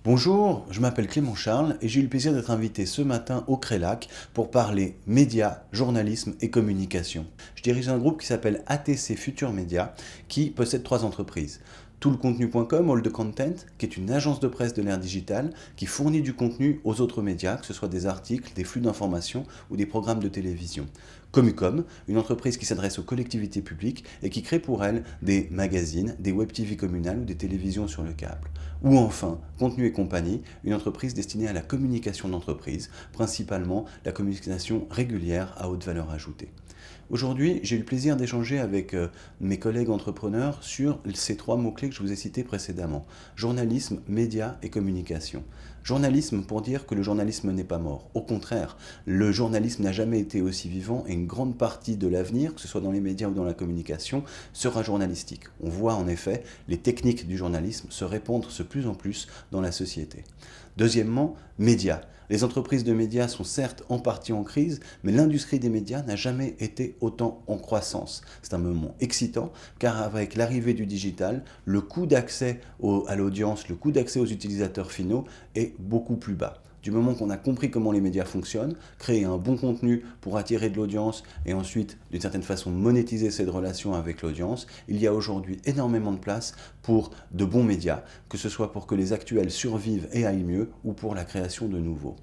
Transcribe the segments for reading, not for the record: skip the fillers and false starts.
Bonjour, je m'appelle Clément Charles et j'ai eu le plaisir d'être invité ce matin au Crélac pour parler médias, journalisme et communication. Je dirige un groupe qui s'appelle ATC Futur Média qui possède 3 entreprises. Toolcontenu.com, All the Content, qui est une agence de presse de l'ère digitale qui fournit du contenu aux autres médias, que ce soit des articles, des flux d'informations ou des programmes de télévision. Commucom, une entreprise qui s'adresse aux collectivités publiques et qui crée pour elles des magazines, des web TV communales ou des télévisions sur le câble. Ou enfin, Contenu et compagnie, une entreprise destinée à la communication d'entreprise, principalement la communication régulière à haute valeur ajoutée. Aujourd'hui, j'ai eu le plaisir d'échanger avec mes collègues entrepreneurs sur ces 3 mots-clés que je vous ai cités précédemment. Journalisme, médias et communication. Journalisme pour dire que le journalisme n'est pas mort. Au contraire, le journalisme n'a jamais été aussi vivant et une grande partie de l'avenir, que ce soit dans les médias ou dans la communication, sera journalistique. On voit en effet les techniques du journalisme se répandre de plus en plus dans la société. Deuxièmement, médias. Les entreprises de médias sont certes en partie en crise, mais l'industrie des médias n'a jamais été autant en croissance. C'est un moment excitant, car avec l'arrivée du digital, le coût d'accès à l'audience, le coût d'accès aux utilisateurs finaux est beaucoup plus bas. Du moment qu'on a compris comment les médias fonctionnent, créer un bon contenu pour attirer de l'audience et ensuite, d'une certaine façon, monétiser cette relation avec l'audience, il y a aujourd'hui énormément de place pour de bons médias, que ce soit pour que les actuels survivent et aillent mieux ou pour la création de nouveaux.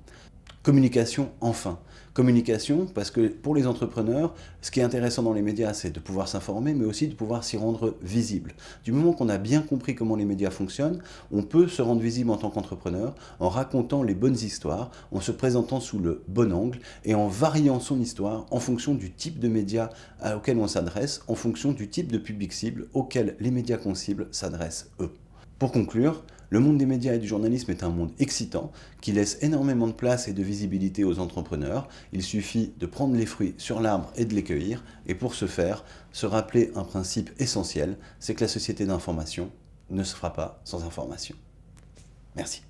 Communication, enfin. Communication, parce que pour les entrepreneurs, ce qui est intéressant dans les médias, c'est de pouvoir s'informer, mais aussi de pouvoir s'y rendre visible. Du moment qu'on a bien compris comment les médias fonctionnent, on peut se rendre visible en tant qu'entrepreneur en racontant les bonnes histoires, en se présentant sous le bon angle et en variant son histoire en fonction du type de médias auquel on s'adresse, en fonction du type de public cible auquel les médias qu'on cible s'adressent eux. Pour conclure, le monde des médias et du journalisme est un monde excitant qui laisse énormément de place et de visibilité aux entrepreneurs. Il suffit de prendre les fruits sur l'arbre et de les cueillir. Et pour ce faire, se rappeler un principe essentiel, c'est que la société d'information ne se fera pas sans information. Merci.